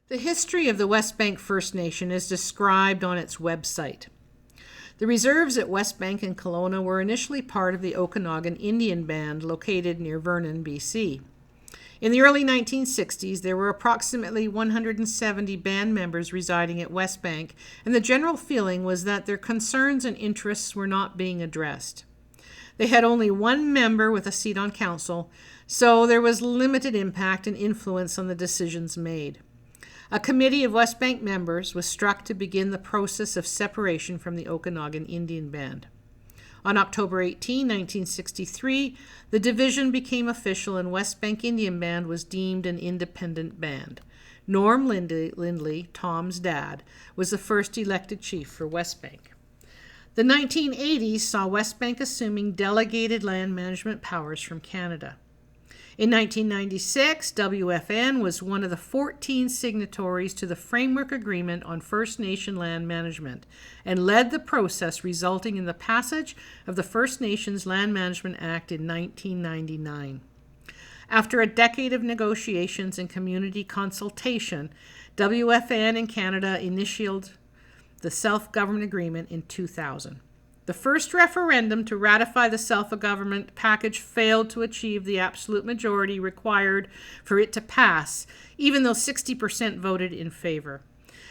The history of the West Bank First Nation is described on its website. The reserves at West Bank and Kelowna were initially part of the Okanagan Indian Band located near Vernon, BC. In the early 1960s, there were approximately 170 band members residing at West Bank, and the general feeling was that their concerns and interests were not being addressed. They had only one member with a seat on council, so there was limited impact and influence on the decisions made. A committee of West Bank members was struck to begin the process of separation from the Okanagan Indian Band. On October 18, 1963, the division became official and West Bank Indian Band was deemed an independent band. Norm Lindley, Tom's dad, was the first elected chief for West Bank. The 1980s saw West Bank assuming delegated land management powers from Canada. In 1996, WFN was one of the 14 signatories to the Framework Agreement on First Nation Land Management and led the process resulting in the passage of the First Nations Land Management Act in 1999. After a decade of negotiations and community consultation, WFN and Canada initiated the Self-Government Agreement in 2000. The first referendum to ratify the self-government package failed to achieve the absolute majority required for it to pass, even though 60% voted in favor.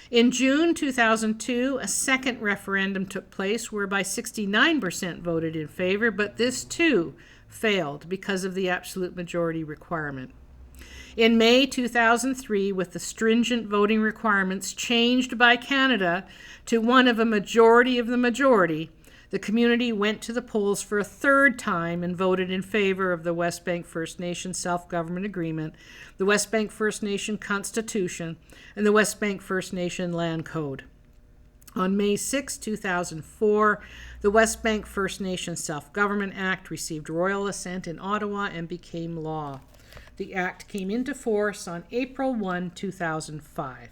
In June 2002, a second referendum took place whereby 69% voted in favor, but this too failed because of the absolute majority requirement. In May 2003, with the stringent voting requirements changed by Canada to one of a majority of the majority, the community went to the polls for a third time and voted in favor of the West Bank First Nation Self-Government Agreement, the West Bank First Nation Constitution, and the West Bank First Nation Land Code. On May 6, 2004, the West Bank First Nation Self-Government Act received royal assent in Ottawa and became law. The act came into force on April 1, 2005.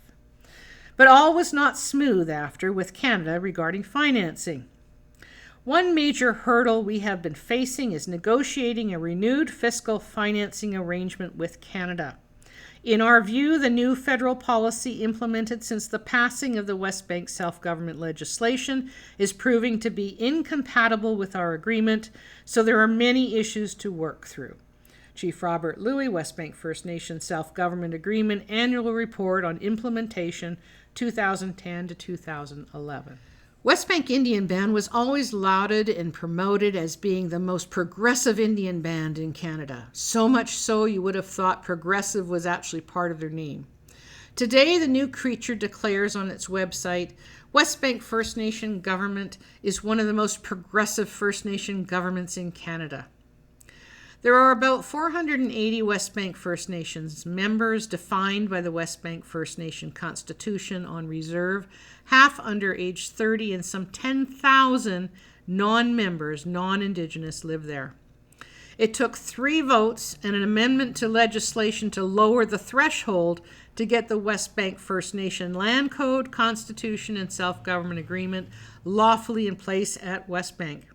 But all was not smooth after with Canada regarding financing. One major hurdle we have been facing is negotiating a renewed fiscal financing arrangement with Canada. In our view, the new federal policy implemented since the passing of the West Bank self-government legislation is proving to be incompatible with our agreement, so there are many issues to work through. Chief Robert Louie, West Bank First Nation Self-Government Agreement Annual Report on Implementation, 2010 to 2011. West Bank Indian Band was always lauded and promoted as being the most progressive Indian band in Canada. So much so you would have thought progressive was actually part of their name. Today, the new creature declares on its website, West Bank First Nation government is one of the most progressive First Nation governments in Canada. There are about 480 West Bank First Nations members defined by the West Bank First Nation Constitution on reserve, half under age 30, and some 10,000 non-members, non-Indigenous, live there. It took 3 votes and an amendment to legislation to lower the threshold to get the West Bank First Nation Land Code, Constitution, and Self-Government Agreement lawfully in place at West Bank.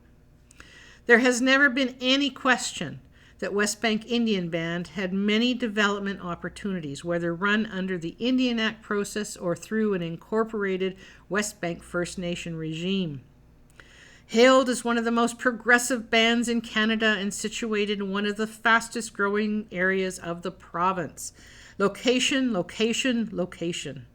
There has never been any question that West Bank Indian Band had many development opportunities, whether run under the Indian Act process or through an incorporated West Bank First Nation regime. Hailed as one of the most progressive bands in Canada and situated in one of the fastest growing areas of the province. Location, location, location.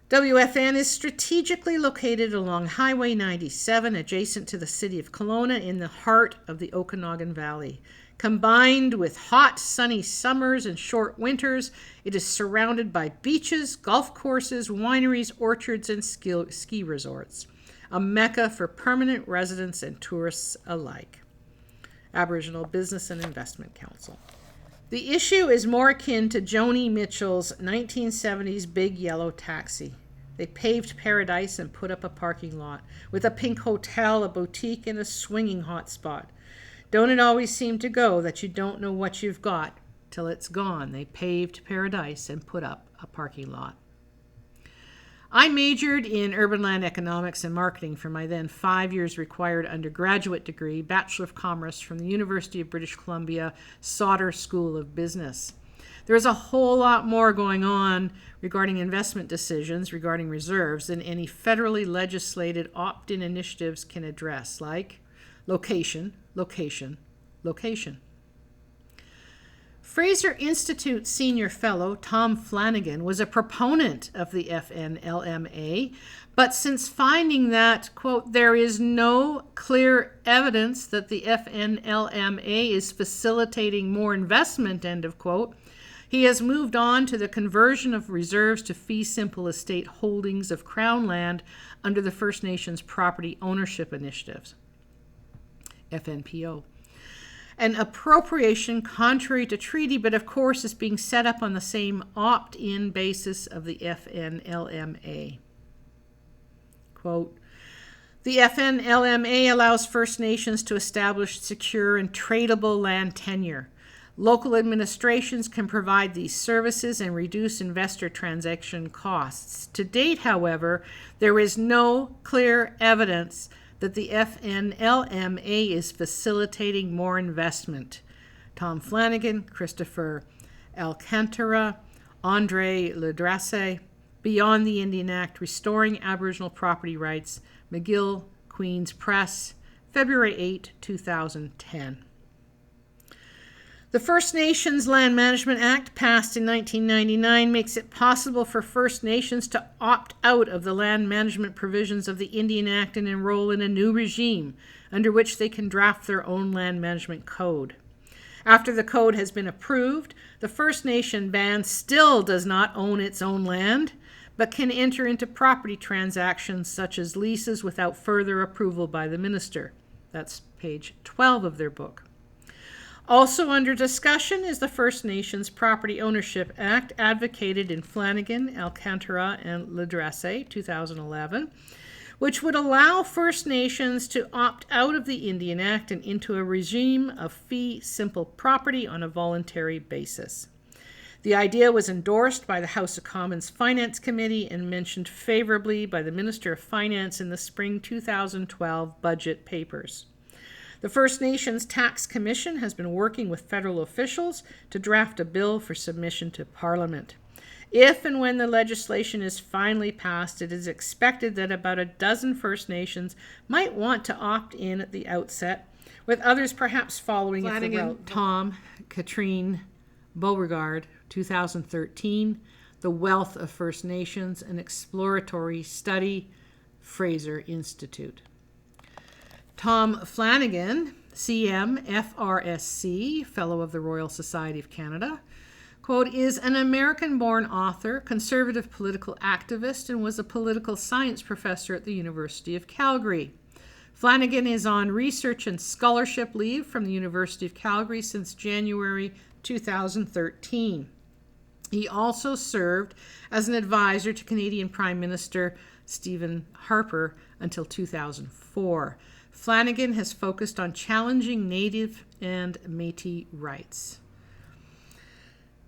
WFN is strategically located along Highway 97, adjacent to the city of Kelowna in the heart of the Okanagan Valley. Combined with hot, sunny summers and short winters, it is surrounded by beaches, golf courses, wineries, orchards, and ski resorts. A mecca for permanent residents and tourists alike. Aboriginal Business and Investment Council. The issue is more akin to Joni Mitchell's 1970s Big Yellow Taxi. They paved paradise and put up a parking lot with a pink hotel, a boutique, and a swinging hot spot. Don't it always seem to go that you don't know what you've got till it's gone? They paved paradise and put up a parking lot. I majored in urban land economics and marketing for my then 5 years required undergraduate degree, Bachelor of Commerce from the University of British Columbia Sauder School of Business. There's a whole lot more going on regarding investment decisions, regarding reserves, than any federally legislated opt-in initiatives can address, like location, location, location. Fraser Institute Senior Fellow Tom Flanagan was a proponent of the FNLMA, but since finding that, quote, there is no clear evidence that the FNLMA is facilitating more investment, end of quote, he has moved on to the conversion of reserves to fee simple estate holdings of Crown land under the First Nations Property Ownership Initiatives, FNPO. An appropriation contrary to treaty, but of course is being set up on the same opt-in basis of the FNLMA. Quote, the FNLMA allows First Nations to establish secure and tradable land tenure. Local administrations can provide these services and reduce investor transaction costs. To date, however, there is no clear evidence that the FNLMA is facilitating more investment. Tom Flanagan, Christopher Alcantara, Andre Ledrasse, Beyond the Indian Act, Restoring Aboriginal Property Rights, McGill, Queen's Press, February 8, 2010. The First Nations Land Management Act, passed in 1999, makes it possible for First Nations to opt out of the land management provisions of the Indian Act and enroll in a new regime under which they can draft their own land management code. After the code has been approved, the First Nation band still does not own its own land, but can enter into property transactions such as leases without further approval by the minister. That's page 12 of their book. Also under discussion is the First Nations Property Ownership Act, advocated in Flanagan, Alcantara, and Ledrasse, 2011, which would allow First Nations to opt out of the Indian Act and into a regime of fee simple property on a voluntary basis. The idea was endorsed by the House of Commons Finance Committee and mentioned favorably by the Minister of Finance in the spring 2012 budget papers. The First Nations Tax Commission has been working with federal officials to draft a bill for submission to Parliament. If and when the legislation is finally passed, it is expected that about a dozen First Nations might want to opt in at the outset, with others perhaps following. Flanagan, Tom, Katrine Beauregard, 2013, The Wealth of First Nations, an Exploratory Study, Fraser Institute. Tom Flanagan, CM, FRSC, Fellow of the Royal Society of Canada, quote, is an American-born author, conservative political activist, and was a political science professor at the University of Calgary. Flanagan is on research and scholarship leave from the University of Calgary since January 2013. He also served as an advisor to Canadian Prime Minister Stephen Harper until 2004. Flanagan has focused on challenging Native and Métis rights.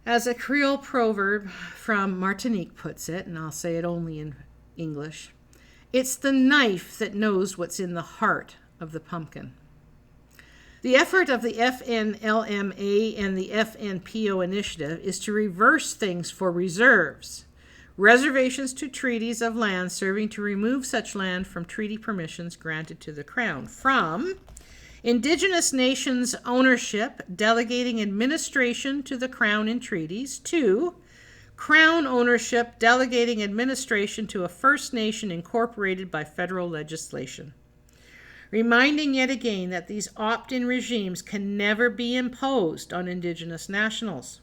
As a Creole proverb from Martinique puts it, and I'll say it only in English, it's the knife that knows what's in the heart of the pumpkin. The effort of the FNLMA and the FNPO initiative is to reverse things for reserves. Reservations to treaties of land serving to remove such land from treaty permissions granted to the Crown. From Indigenous nations ownership delegating administration to the Crown in treaties, to Crown ownership delegating administration to a First Nation incorporated by federal legislation. Reminding yet again that these opt-in regimes can never be imposed on Indigenous nationals.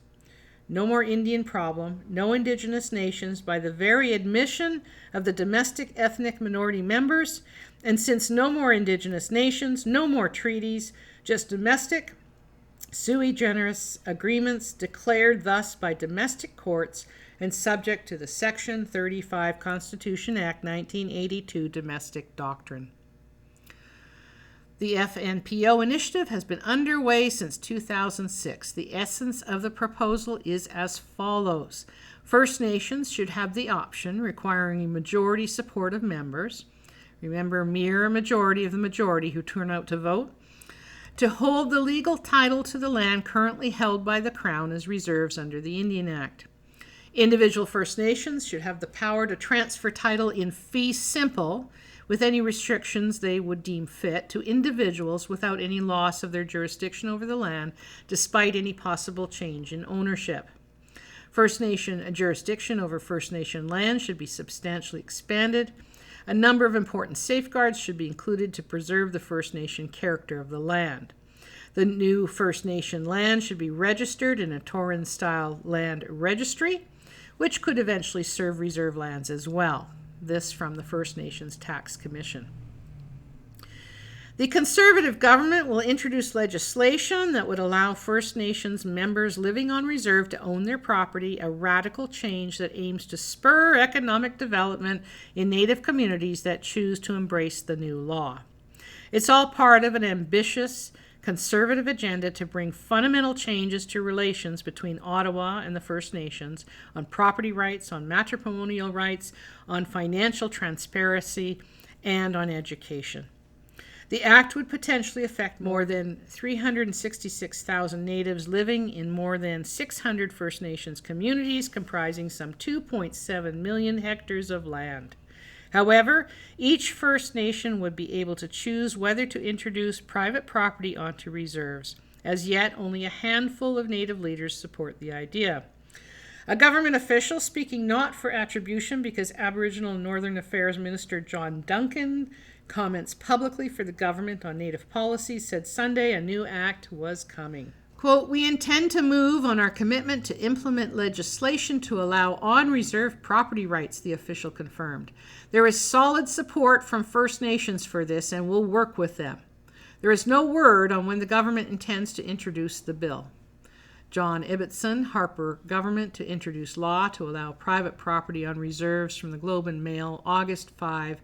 No more Indian problem, no Indigenous nations by the very admission of the domestic ethnic minority members, and since no more Indigenous nations, no more treaties, just domestic sui generis agreements declared thus by domestic courts and subject to the Section 35 Constitution Act 1982 domestic doctrine. The FNPO initiative has been underway since 2006. The essence of the proposal is as follows. First Nations should have the option, requiring a majority support of members, remember mere majority of the majority who turn out to vote, to hold the legal title to the land currently held by the Crown as reserves under the Indian Act. Individual First Nations should have the power to transfer title in fee simple, with any restrictions they would deem fit, to individuals without any loss of their jurisdiction over the land, despite any possible change in ownership. First Nation jurisdiction over First Nation land should be substantially expanded. A number of important safeguards should be included to preserve the First Nation character of the land. The new First Nation land should be registered in a Torrens-style land registry, which could eventually serve reserve lands as well. This from the First Nations Tax Commission. The Conservative government will introduce legislation that would allow First Nations members living on reserve to own their property, a radical change that aims to spur economic development in Native communities that choose to embrace the new law. It's all part of an ambitious Conservative agenda to bring fundamental changes to relations between Ottawa and the First Nations on property rights, on matrimonial rights, on financial transparency, and on education. The act would potentially affect more than 366,000 natives living in more than 600 First Nations communities comprising some 2.7 million hectares of land. However, each First Nation would be able to choose whether to introduce private property onto reserves. As yet, only a handful of Native leaders support the idea. A government official, speaking not for attribution because Aboriginal and Northern Affairs Minister John Duncan comments publicly for the government on Native policies, said Sunday a new act was coming. Quote, "We intend to move on our commitment to implement legislation to allow on-reserve property rights," the official confirmed. "There is solid support from First Nations for this, and we'll work with them." There is no word on when the government intends to introduce the bill. John Ibbotson, Harper Government to introduce law to allow private property on reserves, from the Globe and Mail, August 5,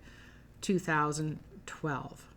2012.